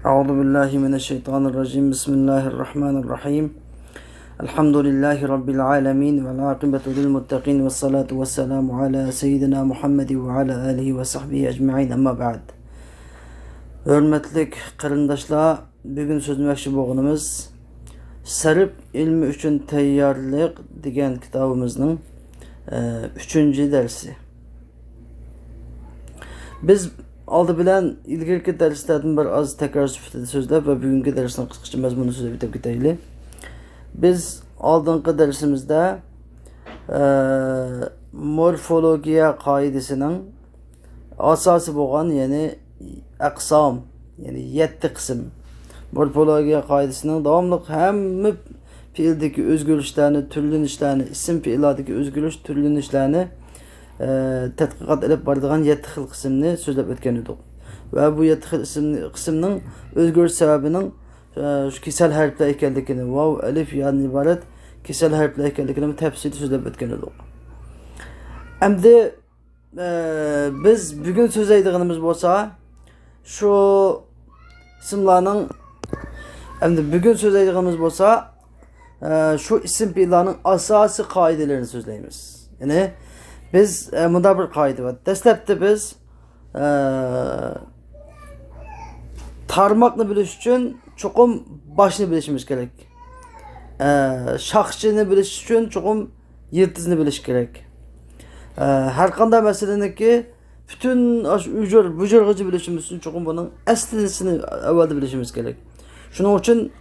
أعوذ بالله من الشيطان الرجيم بسم الله الرحمن الرحيم الحمد لله رب العالمين والعاقبة للمتقين والصلاة والسلام على سيدنا محمد وعلى آله وصحبه أجمعين أما بعد. Hürmetlik kırındaşlar, bugün sözleşmek boğunumuz Sarıp ilmi üçün teyyarlık degan kitabımızın 3. dersi. Biz aldı bilen ilgili derslerden bir az tekrar süfetli sözler ve bugünkü dersin kısaca mezmunu sözü bitip gideyli. Biz aldığımız dersimizde morfologiya kaidesinin asası boğan yani aksam yani 7 kısım morfologiya kaidesinin devamlılık hem fiildeki özgürlüşlerini, türlünüşlerini, isim fiiladaki özgürlüş türlünüşlerini tədqiqat edib bardığan 7 xil qismini sözləb ötken edik. Və bu 7 xil qisminin özgürlüş səbəbinin şu kesel hərflər ekanligini, vav, elif, yadan ibarət kesel hərflər ekanligini təfsili sözləb ötken edik. Əmdi biz bugün söz aytdığımız bolsa şu isimlarning şu isim fiillarning asosiy qoidalarini so'zlaymiz. Yani biz bunda bir kaydı var. Dəstəbdə biz tarmaqni bilish üçün çoxum başını bilishimiz kerak. Şaxçını bilish üçün çoxum yıldızını bilish kerak. Her qanday meseleniki bütün bucurğıcı bilishimiz üçün çoxum bunun əslisini avvalda bilishimiz kerak. Şunun üçün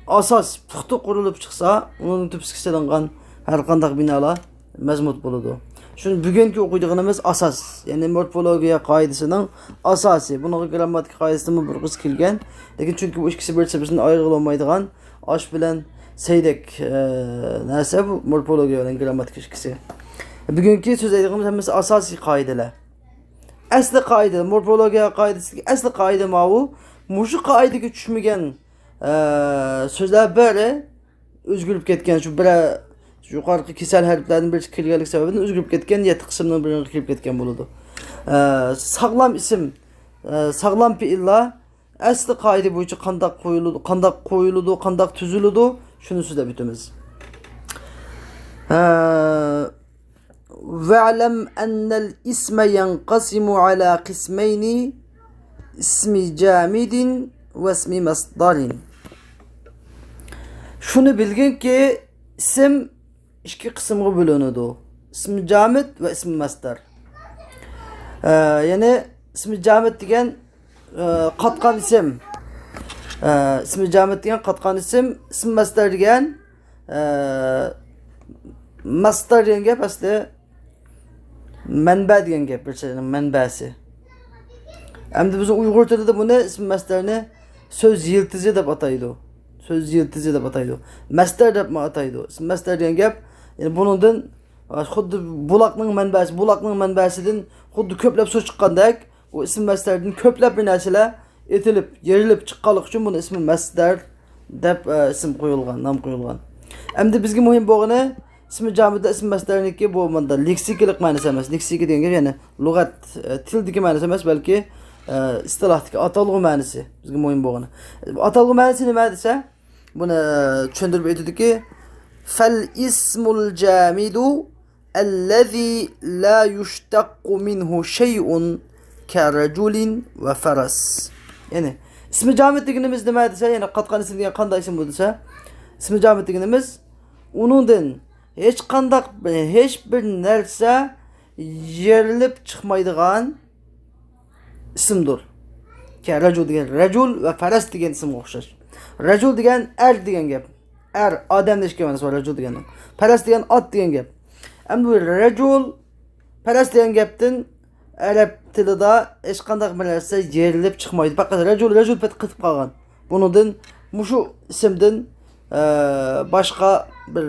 asas puxta qurulub çıxsa, onun tüpsiki selanğan her qanday binalar məzmut buludu. Şimdi bugünkü okuyduğumuz asas, yani morfologiya kaidesinin asası. Bunun grammatik kaidesinin bir kız kilgen. Lakin çünkü bu ikisi bir-birisinin ayrılmaydıgan, aş bilen seydek neyse bu morfologiya olan grammatik ikisi. Bugünkü söz edeceğimiz hemisi asasi kaideler. Asli kaide, morfologiya kaidesi, asli kaide mavu, muşu kaideki düşmügen sözler böyle özgürlüp ketken şu böyle yukarıki kesel harflerden bir kirlilik sebebinden özgürlük ketken 7 kısımdan birini kirlip ketken buludu. Sağlam isim, sağlam fiiller asli kaide boyunca kandak koyuludu, kandak tüzülüdü. Şunu size bütümüz. Ve'lem ennel isme yanqasimu ala qismeyni ismi camidin ve ismi masdarin. Şunu bilgin ki isim iki kısımı bölünüdü. İsmi camid ve ismi masdar. Yani ismi camid degen katkan isim. İsmi camid degen katkan isim. İsmi masdar degen masdar degen gap asli menba degen gap bir şeyin menbasi. Hem bizim Uygur tilinde bunu ismi masdarını söz yıldızı dep ataydı. Söz yıldızı dep ataydı. Masdar dep ataydı. İsmi masdar degen gap yani bunundan xuddi bulaqning manbasidan xuddi ko'plab so'z chiqqandek o ism masdardan ko'plab bir narsalar etilib, yerilib chiqqanlik uchun buni ismi masdar deb ism qo'yilgan, nom qo'yilgan. Endi bizga muhim bo'lgani ismi jamida ism masdarniki bu manda leksikalik ma'nosi emas. Leksika degan yani lug'at, tildagi ma'nosi emas, balki istilohdagi atalg'u ma'nosi bizga muhim bo'lgani. Atalg'u ma'nosi nima desa, buni tushuntirib aytdiki فالاسم الجامد الذي لا يشتق منه شيء كرجل وفرس. Yani ismi camid deganimiz nima desa, yani qatqan isim degan qanday isim bu desa, ismi camid deganimiz uningdan hech bir narsa yerilib chiqmaydigan ismdir. Rajul degan rajul va faras degan ismga o'xshash. Rajul degan degan gap. Adem deşke manası var racul degenin. Peres degen at degen gap. Hem bu racul peres degen gaptin Arap tilida hech qanday bir narsa yerilib chiqmaydi. Faqat racul pet qitib qolgan. Bundan mushu isimdan boshqa bir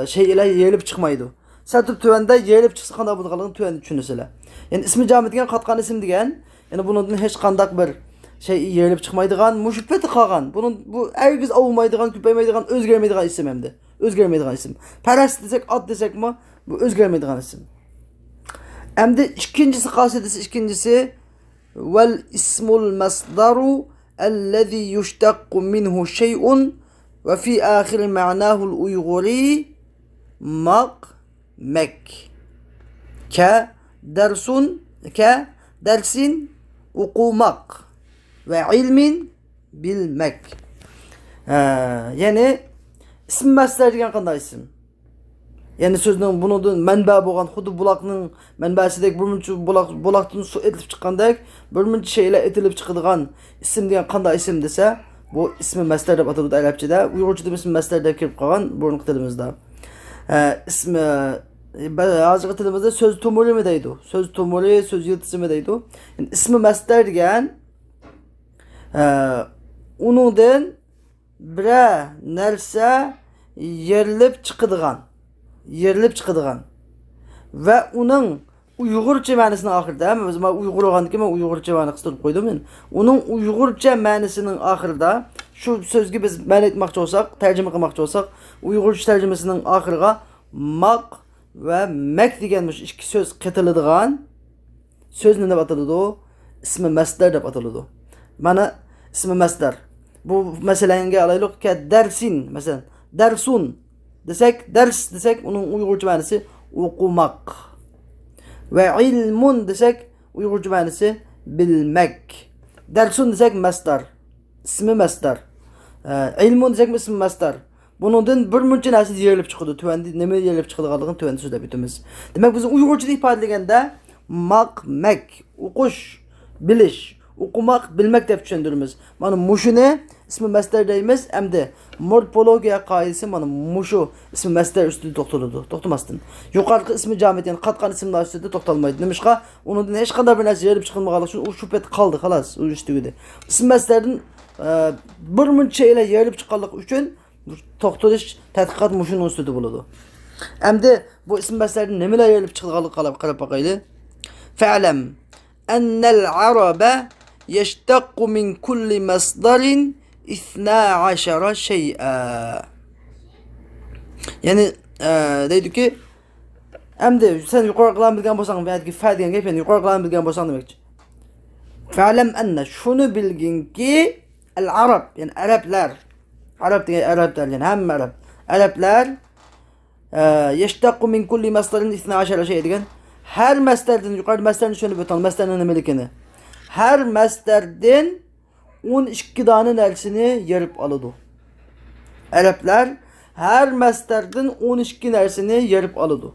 şeylar yerilib chiqmaydi. Satib tuvanda yerilib chiqsa qanday bo'lganligini tuvanda tushunasizlar. Yani ismi jamid degan qatqan isim degan, yani bundan hech qanday bir yerilip çıkmaydıgan, müşüppeti kalgan. Bunun bu herkes olmaydıgan, küpeymaydıgan, özgermeydigan isim hem de. Özgermeydigan isim. Peres desek, at desek mi? Bu özgermeydigan isim. Hem de ikincisi kasidesi, vel ismul masdaru ellezî yuştakku minhu şey'un ve fi ahiri ma'nâhul uyguri mek ke dersin okumak ve ilmin bilmek. Yani ism masdar degan qanday ism? Yani sözün bunun manba bo'lgan xuddi buloqning manbasidek birmuncha buloqdan suv etilib chiqqandek birmuncha şeylar etilib chiqadigan ism degan qanday ism desa, bu ismi masdar deb ataladi arabchada. Uyg'urchada ism masdar deb kirib qolgan burunqi tilimizda. İsmi hozirgi tilimizda so'z tumuri mi deydi? So'z tumuri, so'z yiltizi mi deydi? Yani ismi masdar degan uningdan bir narsa yerilib chiqadigan ve uning Uyg'urcha ma'nosini oxirida, biz Uyg'ur bo'lgandan men Uyg'urcha ma'no qistirib qo'ydim men. Uning Uyg'urcha ma'nosining oxirida shu so'zga biz ma'no etmoqchi bo'lsak, tarjima qilmoqchi bo'lsak, Uyg'urcha tarjimasining oxiriga maq ve mek degan ikki so'z qitiladigan so'z nima deb ataladi? İsmi masdar deb ataladi. Mana ismi masdar. Bu masalanga alaylik ki dersin, mesela dersun desek, ders desek onun Uyg'urcha ma'nosi o'qimak. Ve ilmun desek Uyg'urcha ma'nosi bilmek. Dersun desek masdar. İsmi masdar. İlmun desek ismi masdar. Bunundan bir muncha narsa yerilib chiqadi. Tuvanda nima yerilib chiqadiganligini tuvanda so'zlab o'tamiz. Demak biz Uyg'urchada ifodalaganda maq, mek, o'qish, bilish, o'qimak, bilmek deb tushundiramiz. Mana mushuni ismi masdar deymiz. Hamda morfologiya qoidasi mana mushu ismi masdar ustida to'xtaladi, to'xtamasdan. Yuqorqi ismi jamiyat, yani qatqan ismlar ustida to'xtalmaydi. Nimishqa? Undan hech qanday bir narsa yerilib chiqilmaganligi uchun u shu payt qoldi, xolos, u ustida. Ismi masdardan bir muncha şeylar yerilib chiqqanligi uchun to'xtalish tadqiqot mushuning ustida bo'ladi. Hamda bu ism masdardan nimalar yerilib chiqqanligiga qarab boqaylik. Fa'lam annal araba yashtaqu min kulli masdarin 12 şey'a. Yani deydi ki hamda sen yuqori qilan bilgan bo'lsang, bu fa degan gap, yani yuqori qilan bilgan bo'lsang demakchi. Fa'lam anna shuni bilginki al arab, yani arablar, arab degan arablar, yani hamma arab. Arablar yashtaqu min kulli masdarin 12 şey degan her masdardan yuqori masdarni tushunib o'tamiz, masdarning nimaligini. Her masdardan 12 tane narsani yerib oladi. Arablar her masdardan 12 narsani yerib oladi.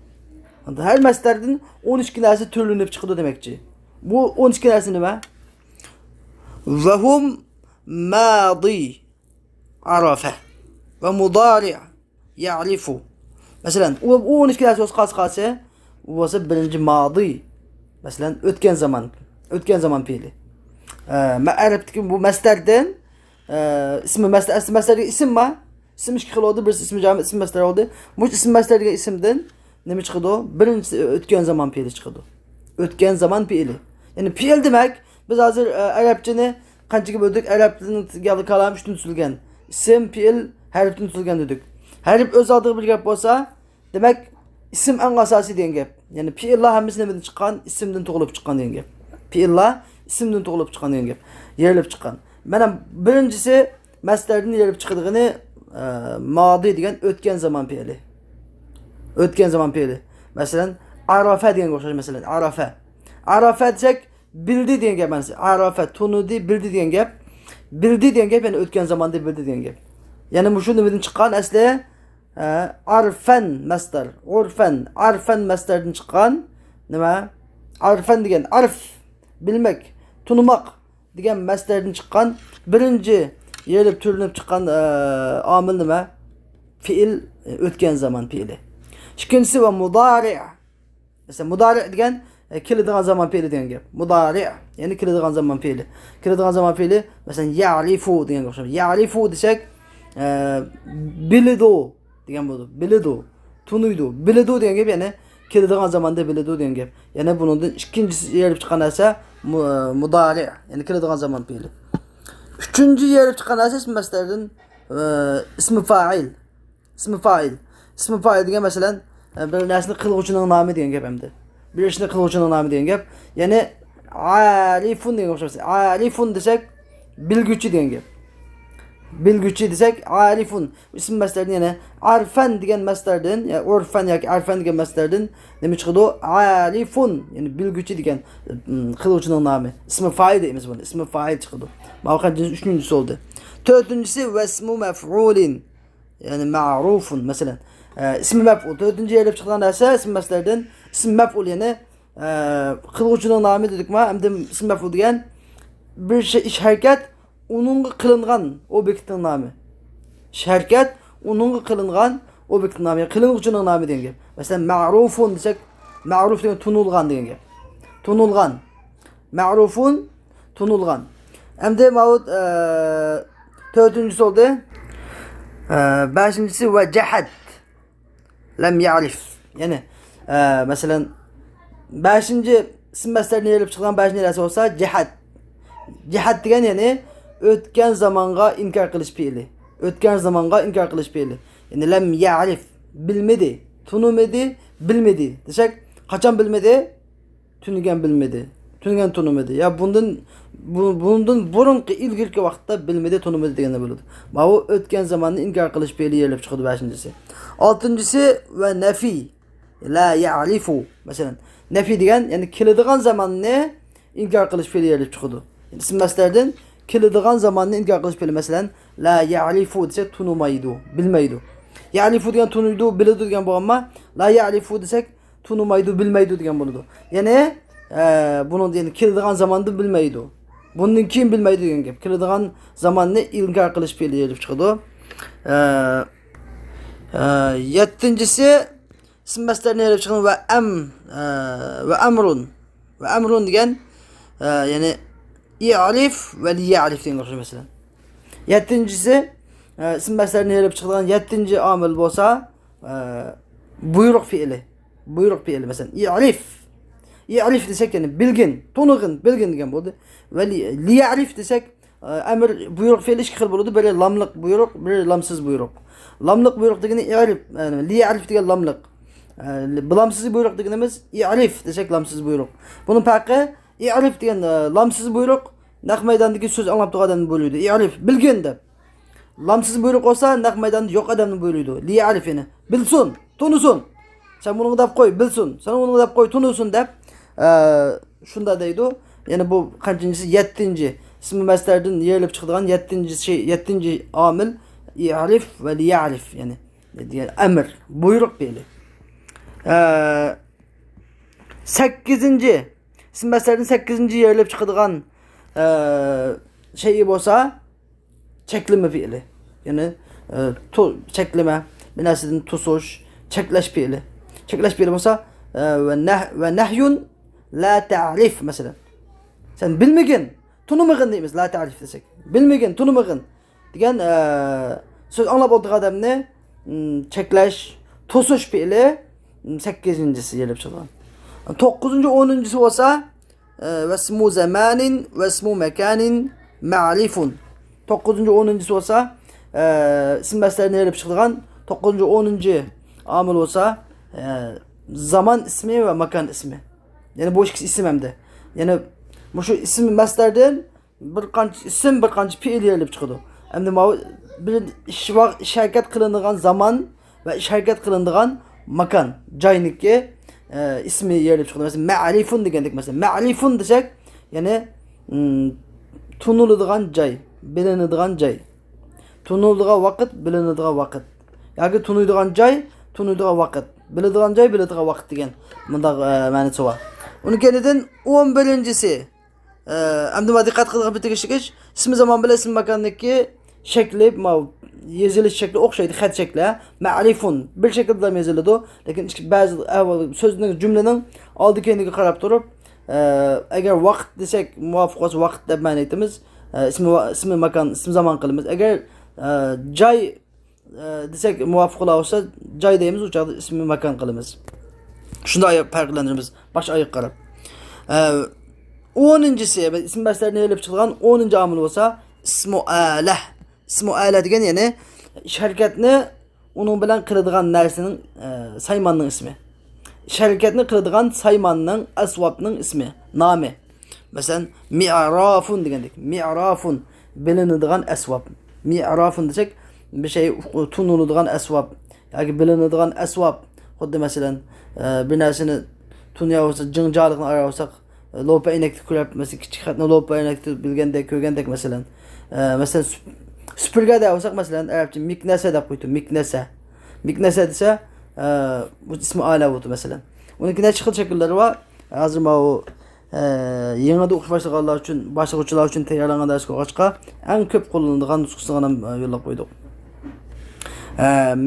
Her masdardan 12 narsa türlünüb chiqadi demakchi. Bu 12 narsa nima? Ve hum madi arafa ve mudari ya'lifu. Mesela o 12 narsa qas-qasi bo'lsa birinci madi. Mesela o'tgan zaman fe'li. Arabdagi bu masdardan ismi masdarga ism mi? İsim ikki xil oldu, birisi ismi cami, ism masdar oldu. Bu ism masdar degan ismdan nima chiqadi? Birinchisi o'tgan zaman fe'li chiqadi. O'tgan zaman fe'li. Yani fe'l demek biz hozir arabchani qanchaga bo'ldik? Arabning kalam 3 tuzilgan. Ism, fe'l, harfdan tuzilgan dedik. Harf o'z oldiga bir gap bo'lsa, demak ism eng asosiy degan gap. Yani fe'llar hammasi nimadan chiqqan? Ismdan tug'ilib chiqqan degan gap. Fe'llar ismdan tug'ilib chiqqan degan gap. Yerilib chiqqan. Mana birinchisi masdardan yerilib chiqadigini madi degan o'tgan zaman fe'li. O'tgan zaman fe'li. Masalan, arafa degan o'xshash, masalan, arafa. Arafa desek bildi degan gap mana. Arafa tunudi bildi degan gap. Bildi degan gap, yani o'tgan zamanda bildi degan gap. Yani bu shu nimadan chiqqan asli arfan masdar. Arfan masdardan chiqqan nima? Arfan degan arf bilmek, tunumak degan masdardan chiqqan birinchi yerilib türlünüb chiqqan amil nima? Fiil, o'tgan zaman fe'li. İkincisi ve mudari. Mesela mudari degan keladigan zaman fe'li degan gap. Mudari, yani keladigan zaman fe'li. Keladigan zaman fe'li, mesela ya'rifu degan o'xshaydi. Ya'rifu desek bilidu degan bo'ladi. Bilidu, tunuydu. Bilidu degan gap, yani keladigan zamanda bilidu degan gap. Yani bundan ikincisi yerilib chiqqan narsa mudari, yani keladigan zaman fe'li. Üçüncü yerilib chiqqan narsa ism masdardan ismi fa'il. İsmi fa'il degan masalan bir narsani qiluvchining nomi degan gap hamda. Bir ishni qiluvchining nomi degan gap. Yani alifun degan o'xshaydi. Alifun desek bilgüçi degan gap. Bilgüçi desek arifun. İsim masdardan yana arfan degan masdardan, ya urfan yoki arfan degan masdardan nima chiqadi? Arifun, ya'ni bilgüçi degan qiluvchining nomi. İsmi fa'il deymiz buni. İsmi fa'il chiqadi. Bu qanchisi? 3-inchisi oldu. 4-inchisi vasmu maf'ulin. Yani ma'rufun mesela. İsmi maf'ul. 4-inchi yerda chiqqan narsa ism masdardan ism maf'ul, ya'ni qiluvchining nomi dedik mi? Hamda ism maf'ul degan bir şey, ish harakat onunğa qilingan obyektning nomi. Ish harakat onunğa qilingan obyektning nomi, qilinuvchining nomi degan gap. Masalan, ma'rufun desak, ma'ruf degan tunulgan degan gap. Tunulgan. Ma'rufun tunulgan. Hamda mavut 4-inchisi oldu. 5-inchisi ve cehad. Lam ya'rif. Yani mesela 5-inchi ism masdarni yerib chiqqan 5-inchi narsa bo'lsa cehad. Cehad degan yani o'tgan zamonga inkor qilish fe'li. O'tgan zamonga inkor qilish fe'li. Yani lam ya'rif, bilmedi, tunumedi, bilmedi desek, qachon bilmedi? Tunigan bilmedi. Tunigan tunumedi. Ya bundan burunqi ilgirki vaqtda bilmedi, tunumedi deganda bo'ladi. Bu o'tgan zamonni inkor qilish fe'li yerib chiqadi 5-inchisi. 6-inchisi ve nafi. La ya'rifu. Mesela nafi degan yani keladigan zamonni inkor qilish fe'li yerib chiqadi. Yani ism masdardan keladigan zamonni inkor qilish fe'li. Mesela la ya'rifu desek tunumaydi, bilmaydi. Ya'rifu degan tunuydi, biladi degan bo'lganma, la ya'rifu desek tunumaydi, bilmaydi degan bo'ladi. Yani bunu yani keladigan zamonni bilmaydi. Bundan keyin bilmaydi degan gap. Keladigan zamonni inkor qilish fe'li yerib chiqadi. 7-inchisi ism masdarni yerib chiqqan ve amrun. Ve amrun degan yani i'rif ve liya'rif degan o'xshaydi mesela. 7-inchisi ism masdarni yerib chiqqan 7-inchi omil bo'lsa buyruq fe'li. Buyruq fe'li mesela i'rif. I'rif desek yani bilgin, tunug'in, bilgin degan bo'ldi. Ve liya'rif desek amr buyruq fe'li ikki xil bo'ladi. Biri lamliq buyruq, biri lamsiz buyruq. Lamliq buyruq degani i'rif, yani liya'rif degan lamliq. Lamsiz buyruq deganimiz i'rif desek lamsiz buyruq. Bunun farqi i'rif degan lamsiz buyruq naq maydondagi so'z anglab turgan odamni bo'ladi. I'rif bilgin deb. Lamsiz buyruq olsa naq maydonda yo'q odamni bo'ladi. Liya'rif yani bilsin, tunusun. Sen bunu deb qo'y, bilsin. Sen bunu deb qo'y, tunusun deb shunda deydi. Yani bu qanchisi? 7-inchi ism masdardan yerilib chiqadigan 7-inchi şey, 7-inchi omil i'rif ve liya'rif yani emir, buyruq fe'li. 8-inchi ism masdardan 8-inchi yerilib chiqadigan şeyi bo'lsa cheklama fe'li. Yani cheklama, bir narsadan tusush, cheklash fe'li. Cheklash fe'li bo'lsa ve nahyun la ta'rif mesela. Sen bilmegin, tunumagin deymiz, la ta'rif desek. Bilmegin, tunumagin degan söz anglab o'tirgan odamni cheklash, to'sish fe'li 8-inchisi yerib chiqqan. 9-inchi, 10-inchisi bo'lsa vasmu zamanin, vasmu makanin ma'rifun. 9-inchi, 10-inchisi bo'lsa ism masdarni yerib chiqqan 9-inchi, 10-inchi omil bo'lsa zaman ismi ve makan ismi. Yani bu ikisi isim hem de. Yani bu şu isim masdardan bir qancha isim, bir qancha fe'l yerilib chiqadi. Endi bir ish harakat qilinadigan zaman ve ish harakat qilinadigan makan, joyniki ismi yerilib chiqadi. Mesela ma'rifun degandik mesela. Ma'rifun desek, yani tunuladigan joy, bilinadigan joy. Tunuladigan vaqt, bilinadigan vaqt. Yoki tunuydigan joy, tunuydigan vaqt. Biladigan joy, biladigan vaqt degan bunda ma'nosi bor. Uni kenidan 11-inchisi amdima diqqat qilib bitirishimiz ismi zaman bilan ism makonniki shakli, yezilish shakli o'xshaydi, xat shakli. Ma'rifun bir shaklda yoziladi, lekin ba'zi so'zning jumlaning oldi keyiniga qarab turib, agar vaqt desak muvofiq bo'lsa vaqt deb ma'no aytamiz, ismi makon, ism zaman qilamiz. Agar joy desak muvofiq bo'lsa joy deymiz, u chaqda ismi makon qilamiz. Shunday farqlantiramiz boshqa oyoq qarab. 10-inchisi ism masdarni yerib chiqqan 10-inchi omil bo'lsa ismu ala. Ismu ala degan yani ish harakatni uning bilan qiladigan narsaning saymonning ismi. Ish harakatni qiladigan saymonning, asvobning ismi, nomi. Masalan, mi'rafun degandik. Mi'rafun bilinadigan asbab. Mi'rafun desek bir şey tunuladigan asbab yoki bilinadigan asbab. Xuddi masalan bir narsani tunyapsa, jinjaliqni arayapsak, lopa inekni ko'rib, masalan kichik xatni lopa inekni bilgandek, ko'rgandek masalan. Masalan süpürge deyapsak masalan arabcha miknasa deb qo'ydi. Miknasa desa bu ismi ala bo'ldi masalan. Uning necha xil shakllari bor. Hozir men u yanada o'qish boshlaganlar uchun, boshlovchilar uchun tayyorlangan darsga o'qishga eng ko'p qo'llanadigan nusxasini ham yo'llab qo'ydik.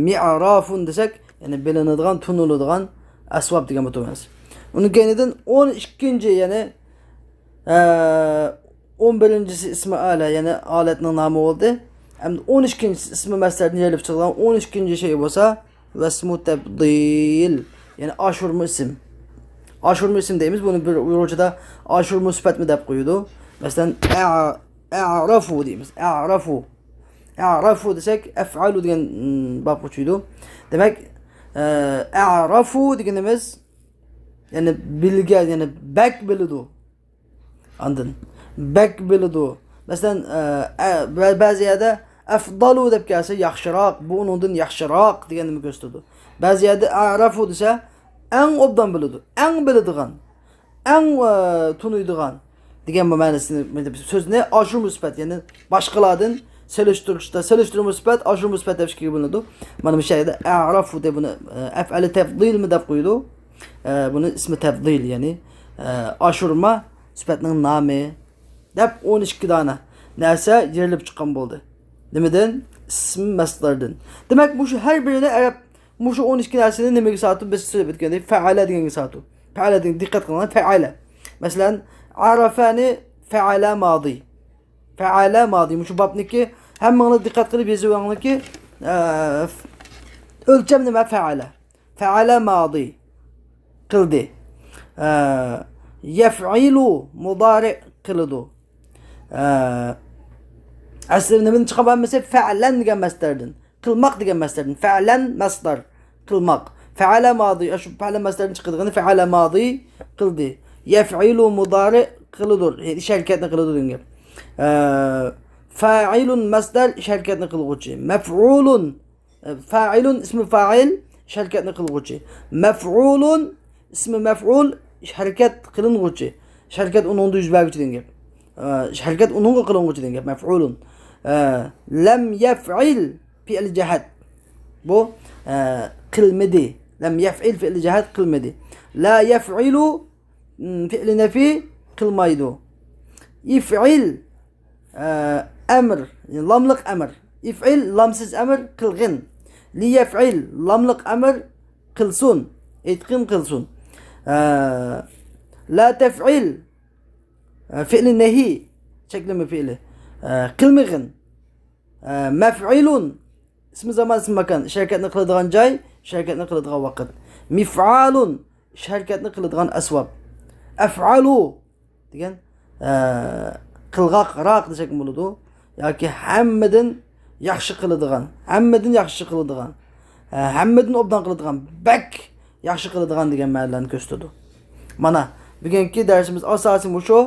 Mi'rafun desak, ya'ni bilinadigan, tunuladigan asbab degan bo'lamiz. Uning keyinidan 12-chi, ya'ni 11-si ismi ala, ya'ni alatning nomi bo'ldi. Hem 12-ci ismi masdardan yerilib chiqqan 12-ci şey bo'lsa, vasmu tabdil, ya'ni ashurma ism. Ashurma ism deymiz. Bunu bir Uyg'urchada ashurma sifat mi deb qo'yadi. Masalan, a'rafu deymiz. A'rafu desek af'alu degan bab qo'shiydi. Demak, a'rafu deganimiz yani bilgan, yani bak biladi. Andın. Bak biladi. Masalan, ba'zi yerda afdalu deb kelsa yaxshiroq, bu undan yaxshiroq deganini ko'rsatadi. Ba'zi yerda a'rafu desa eng obdan biladi, eng biladigan, eng tunuydigan degan ma'nosini so'zni ashur musbat, ya'ni boshqalardan selishtirma musbat, ashur musbat deb shikil bo'linadi. Mana bu yerda a'rafu deb buni af'ali tafdil mi deb qo'ydi. Buni ismi tafdil, ya'ni ashurma sifatning nomi deb 12 dona narsa yerilib chiqqan bo'ldi. Nimadan? Ism masdardan. Demak, bu shu har birini arab bu shu 12 narsani nimaga so'tib biz so'zlab o'tgandek fa'ala deganga so'tib. Fa'ala degan diqqat qiling, fa'ala. Masalan, arafani fa'ala madi. Fa'ala madi. Bu shu babniki hammanglar diqqat qilib yozinglarki, o'lcham nima fa'ala? Fa'ala madi. Qildi. Yaf'ilu mudari qiladi. Aslında nimadan chiqaman desa fa'lan degan masdardan. Qilmoq degan masdardan. Fa'lan masdar. Qilmoq. Fa'ala madi. Shu fa'lan masdardan chiqadigan fa'ala madi qildi. Yaf'ilu mudari qilidir. Ish harakatni qiladi degan gap. Fa'ilun masdar ish harakatni qilguvchi. Maf'ulun fa'ilun ismi fa'il ish harakatni qilguvchi. Maf'ulun ismi maf'ul ish harakat qilinguvchi. Ish harakat uningda yuz beruvchi degan gap. Harakat uningga qilinguvchi degan gap. Maf'ulun. Lam yaf'il fi'l cihat. Bu qilmadi. Lam yaf'il fi'l cihat qilmadi. La yaf'ilu fi'l nafi qilmaydi. If'il amr, lamliq amr. If'il lamsiz amr qilgin. Li yaf'il lamliq amr qilsun. Etqin qilsun. La taf'il fi'l nahi şeklimi fi'li. Qilmag'in. Maf'ilun ismi zaman ismi makan. Harakatni qiladigan joy, harakatni qiladigan vaqt. Mif'alun harakatni qiladigan asbab. Af'alu degan qilg'aqroq desak bo'ladi. Yoki hammadan yaxshi qiladigan, hammadan yaxshi qiladigan, hammadan obdan qiladigan, bak yaxshi qiladigan degan ma'nolarni ko'rsatadi. Mana bugungi darsimiz asosi shu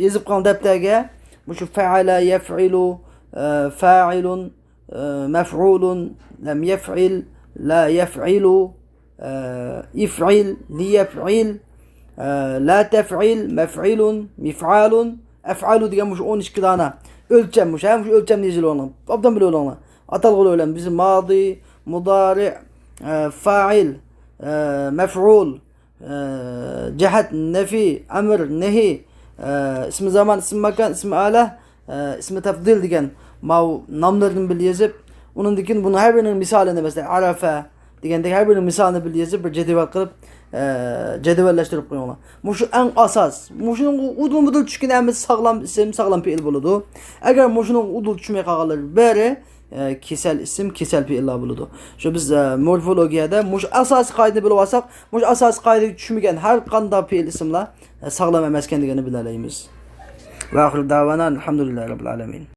yozib qolgan daftarga shu fa'ala yaf'ilu fa'ilun maf'ulun lam yaf'il la yaf'ilu if'il li yaf'il la taf'il maf'ilun mif'alun af'alu degan shu 12 dona o'lcham shu o'lchamni yozib olinglar. Obdan bilib olinglar. Atalg'ili bilan biz madi, mudari, fa'il, maf'ul, cihat, nafi, amr, nahi, ismi zaman, ismi makan, ismi ala, ismi tafdil degan nomlarni bilib yozib, uningdan buni har birining misolini mesela arafa degandek har birining misolini bilib yozib bir jadval qilib jadvallashtirib qo'yinglar. Bu shu eng asos. Bu shuning udul tushgan hamma sog'lom ism, sog'lom fe'l bo'ladi. Agar bu shuning udul tushmay qolganlar bari kesal ism, kesal fe'llar bo'ladi. Shu biz morfologiyada shu asosiy qoidani bilib olsak, shu asosiy qoidaga tushmagan har qanday fe'l ismlar sog'lom emas ekanligini bilalaymiz. Va oxir davana alhamdulillahi robbil alamin.